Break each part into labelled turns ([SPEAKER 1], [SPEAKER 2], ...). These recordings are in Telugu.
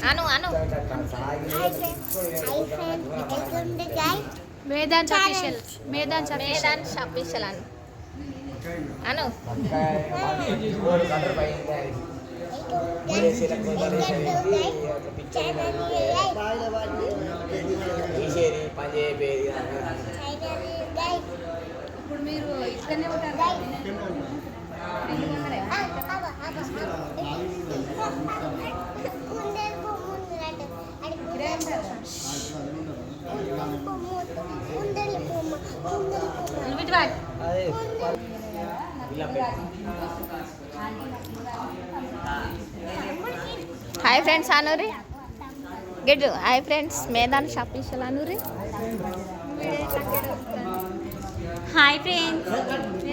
[SPEAKER 1] అను మేదాన్స్ అఫీషియల్ అను ఇప్పుడు మీరు ఇక్కడనే ఉంటారు. హాయ్ ఫ్రెండ్స్ అనూరి గెట్ హాయ్ ఫ్రెండ్స్ మేదాన్ షాపింగ్ అనూరి.
[SPEAKER 2] Hi friends,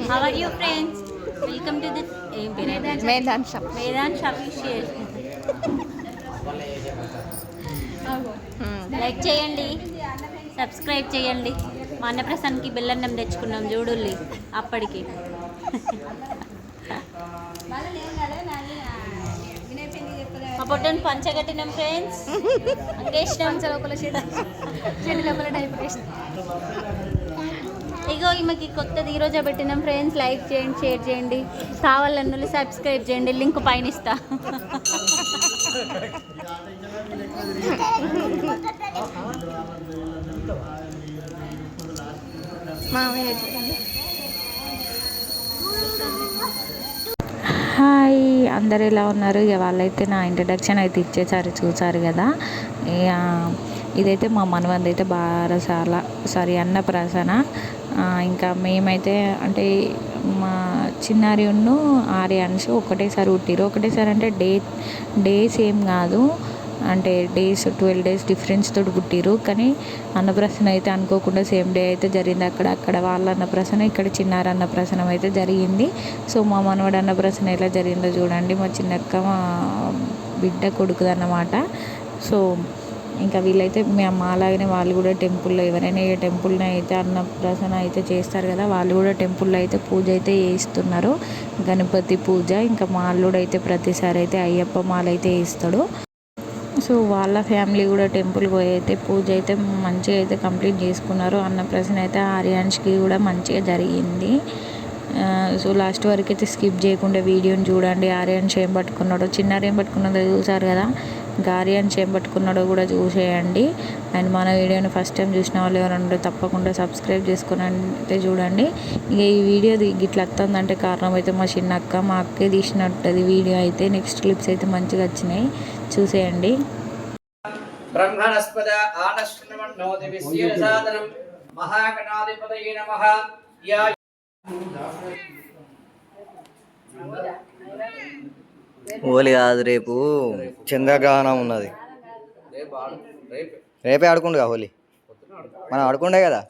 [SPEAKER 2] how are you friends? Welcome to this
[SPEAKER 1] మేదాన్
[SPEAKER 2] షాపింగ్ షేర్. లైక్ చేయండి, సబ్స్క్రైబ్ చేయండి. మా అన్నప్రసాద్కి బెల్లన్నం తెచ్చుకున్నాం చూడుల్లి అప్పటికి. మా పొట్టను పంచగట్టినాం ఫ్రెండ్స్. అంగేసినాం ఇగో ఈమెకి కొత్తది ఈరోజే పెట్టినాం ఫ్రెండ్స్. లైక్ చేయండి, షేర్ చేయండి, కావాలన్నులు సబ్స్క్రైబ్ చేయండి. లింక్ పైన ఇస్తా.
[SPEAKER 3] హాయ్, అందరు ఎలా ఉన్నారు? ఇక వాళ్ళైతే నా ఇంట్రడక్షన్ అయితే ఇచ్చేసారు, చూసారు కదా. ఇదైతే మా మనవంది అయితే బారసాల అన్నప్రాసన. ఇంకా మేమైతే అంటే మా చిన్నారి ఉన్ను ఆర్యాన్స్ ఒకటేసారి పుట్టిరు. ఒకటేసారి అంటే డేస్ ఏం కాదు, అంటే డేస్ 12 days డిఫరెన్స్ తోటి పుట్టిరు. కానీ అన్నప్రాసన అయితే అనుకోకుండా సేమ్ డే అయితే జరిగింది. అక్కడ వాళ్ళ అన్నప్రాసన, ఇక్కడ చిన్నారి అన్నప్రాసనం అయితే జరిగింది. సో మా మనవడు అన్నప్రాసన ఎలా జరిగిందో చూడండి. మా చిన్నక్క మా బిడ్డ కొడుకుదన్నమాట. సో ఇంకా వీళ్ళైతే మాలాగానే వాళ్ళు కూడా టెంపుల్లో, ఎవరైనా ఏ టెంపుల్ని అయితే అన్నప్రాసన అయితే చేస్తారు కదా, వాళ్ళు కూడా టెంపుల్లో అయితే పూజ అయితే చేయిస్తున్నారు, గణపతి పూజ. ఇంకా మా అల్లుడు అయితే ప్రతిసారి అయితే అయ్యప్ప మాల అయితే వేస్తాడు. సో వాళ్ళ ఫ్యామిలీ కూడా టెంపుల్కి పోయి అయితే పూజ అయితే మంచిగా అయితే కంప్లీట్ చేసుకున్నారు. అన్నప్రాసన అయితే ఆర్యాన్స్కి కూడా మంచిగా జరిగింది. సో లాస్ట్ వరకు అయితే స్కిప్ చేయకుండా వీడియోని చూడండి. ఆర్యాన్స్ ఏం పట్టుకున్నాడో, చిన్నారి ఏం పట్టుకున్నాడో చూసారు కదా, ఇంకా ఆర్యాన్స్ ఏం పట్టుకున్నాడో కూడా చూసేయండి. అండ్ మన వీడియోని ఫస్ట్ టైం చూసిన వాళ్ళు ఎవరైనా తప్పకుండా సబ్స్క్రైబ్ చేసుకుని అయితే చూడండి. ఇక ఈ వీడియో గిట్ల వస్తుందంటే కారణం అయితే మా చిన్నక్క, మా అక్కే తీసినట్టది వీడియో అయితే. నెక్స్ట్ క్లిప్స్ అయితే మంచిగా వచ్చినాయి, చూసేయండి.
[SPEAKER 4] బ్రహ్మణస్పద ఆనశ్రవణోతి విశ్యసాదనం మహాగణాధిపతయే నమః.
[SPEAKER 5] హోలీ కాదు, రేపు చంద్రగ్రహణం ఉన్నది. రేపే ఆడుకుండుగా హోలీ, మనం ఆడుకుండే కదా.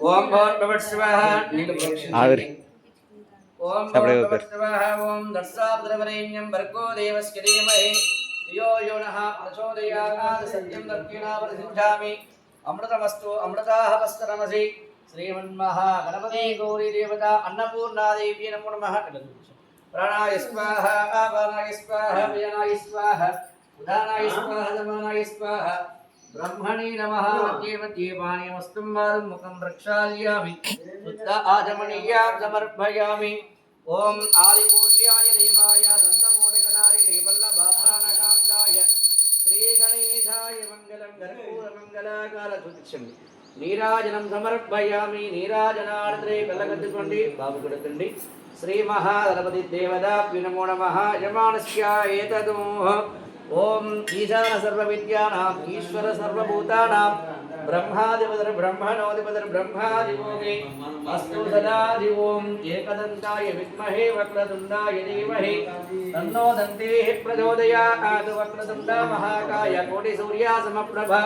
[SPEAKER 4] ఓం భూర్భువస్సువః
[SPEAKER 5] ఆవిరి
[SPEAKER 4] ఓం భూర్భువస్సువః ఓం దర్శాద్రవరేణ్యం భర్గో దేవస్య ధీమహి ధియో యో నః ప్రచోదయాత్. సత్యం దర్శినా ప్రతిష్ఠామి. అమృతమస్తు అమృతాః వస్తనమసి. శ్రీమన్మహా గణపతి గౌరీ దేవత అన్నపూర్ణాదేవి నమో నమః. ప్రాణాయ స్వాహ, అపానాయ స్వాహ, వ్యయాయ స్వాహ, ఉదానాయ స్వాహ, దమానాయ స్వాహ. బ్రహ్మణే నమః. మధ్యే పానీయమస్తం వారం ముఖం ప్రక్షాళ్యామి. శుద్ధ ఆచమనీయాం సమర్పయామి. ఓం ఆదిపూజ్యాయ దేవాయ దంతమోదకదారిణే వల్లభాప్రాణకాంతాయ శ్రీ గణేశాయ మంగళం. కర్పూర మంగళాకార చూపించండి. నీరాజనం సమర్పయామి. నీరాజనాద్రే కళ్ళగద్దుకోండి, బాబు కొడుకండి. శ్రీ మహాగణపతి దేవతాభ్యో నమో నమః. యమానస్య ఏతదో ఓం ఈశాన సర్వ విద్యానాం ఈశ్వర సర్వభూతానాం ब्रह्मादिपदर ब्रह्मणोदिपदर ब्रह्मादिवोगे अस्तु सदा दिवों एकदन्ताय विद्महे वक्रतुण्डाय धीमहि तन्नो दन्तेः प्रचोदयात् वक्रतुण्ड महाकाय कोटिसूर्यासमप्रभा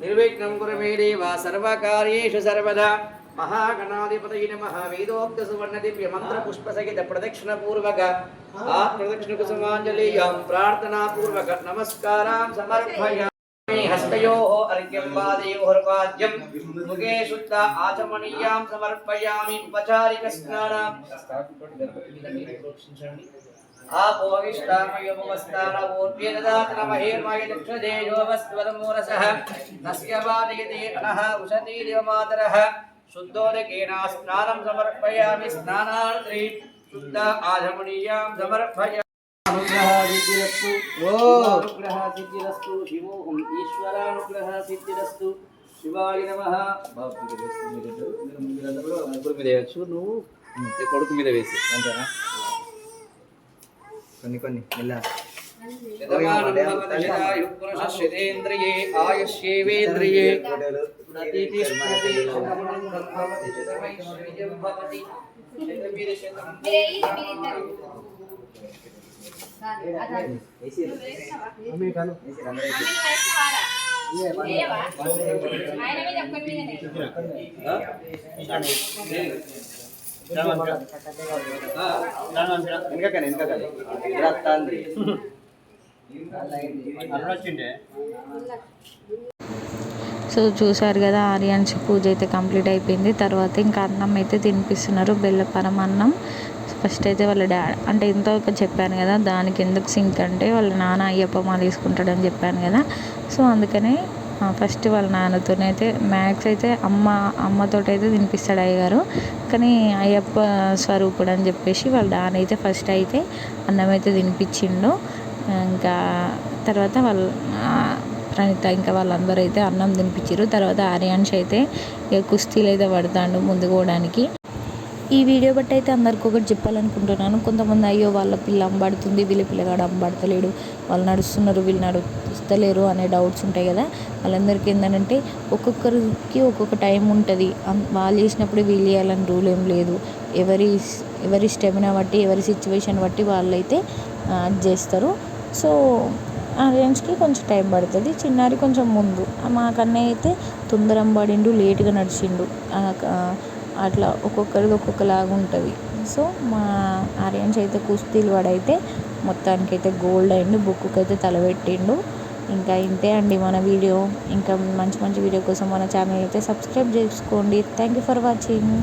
[SPEAKER 4] निर्विघ्नं कुरु मे देव सर्वकार्येषु सर्वदा महागणाधिपतये नमः वेदोक्त सुवर्ण दिव्य मंत्र पुष्प सहित प्रदक्षिण पूर्वक आ प्रदक्षिण कुसुमांजलियां प्रार्थना पूर्वक नमस्कारां समर्पयामि हस्तयोः अर्घ्यं पादयोर्पाद्यं मुखे शुद्ध आचमनीयां समर्पयामि उपचारिक स्नानं आपोविष्टामयोपवस्थानवोर्व्यददातनमहेर्मय दक्षदेजोवस्त्वदमूरसः तस्य वादयते अनः उशती देवमातरः शुद्धोदकेन स्नानं समर्पयामि स्नानार्थी शुद्ध आचमनीयां समर्पयामि अनुग्रह सिद्धिरस्तु शिवोऽहम् ईश्वरानुग्रह सिद्धिरस्तु शिवाय नमः ముగ్గురు మీద వేయచ్చు నువ్వు కొడుకు మీద వేసి అంతేనా
[SPEAKER 5] కొన్ని మెల్ల
[SPEAKER 4] युक्पुरुषेन्द्रिये आयुष्येवेन्द्रिये
[SPEAKER 3] సో చూసారు కదా ఆర్యాన్స్ పూజ అయితే కంప్లీట్ అయిపోయింది. తర్వాత ఇంకా అన్నం అయితే తినిపిస్తున్నారు, బెల్లపరం అన్నం. ఫస్ట్ అయితే వాళ్ళ అంటే ఎంతో చెప్పాను కదా, దానికి ఎందుకు సింక్ అంటే వాళ్ళ నాన్న అయ్యప్ప మాల తీసుకుంటాడని చెప్పాను కదా. సో అందుకనే ఫస్ట్ వాళ్ళ నాన్నతోనైతే మ్యాక్స్ అయితే అమ్మతోటి అయితే తినిపిస్తాడు అయ్యగారు. కానీ అయ్యప్ప స్వరూపుడు అని చెప్పేసి వాళ్ళ నాన్న అయితే ఫస్ట్ అయితే అన్నం అయితే తినిపించిండు. ఇంకా తర్వాత వాళ్ళ ప్రణీత ఇంకా వాళ్ళందరూ అయితే అన్నం తినిపించారు. తర్వాత ఆర్యాన్స్ అయితే ఇక కుస్తీలు అయితే పడతాడు ముందుకు పోవడానికి. ఈ వీడియో బట్టి అయితే అందరికి ఒకటి చెప్పాలనుకుంటున్నాను. కొంతమంది అయ్యో వాళ్ళ పిల్ల అంబడుతుంది, వీళ్ళ పిల్లగాడు అంబడతలేడు, వాళ్ళు నడుస్తున్నారు వీళ్ళు నడుస్తలేరు అనే డౌట్స్ ఉంటాయి కదా. వాళ్ళందరికీ ఏంటంటే ఒక్కొక్కరికి ఒక్కొక్క టైం ఉంటుంది. వాళ్ళు చేసినప్పుడు వీళ్ళు చేయాలని రూల్ ఏం లేదు. ఎవరి స్టెమినా బట్టి ఎవరి సిచ్యువేషన్ బట్టి వాళ్ళైతే చేస్తారు. సో ఆర్యన్స్కి కొంచెం టైం పడుతుంది, చిన్నారి కొంచెం ముందు. మా కన్నయ్య అయితే తొందరం పడిండు, లేట్గా నడిచిండు. అట్లా ఒక్కొక్కరిది ఒక్కొక్కలాగా ఉంటుంది. సో మా ఆర్యన్స్ అయితే కుస్తీలు పడైతే మొత్తానికైతే గోల్డ్ అయిండు, బుక్కు అయితే తలబెట్టిండు. ఇంకా ఇంతే అండి మన వీడియో. ఇంకా మంచి మంచి వీడియో కోసం మన ఛానల్ అయితే సబ్స్క్రైబ్ చేసుకోండి. Thank you for watching.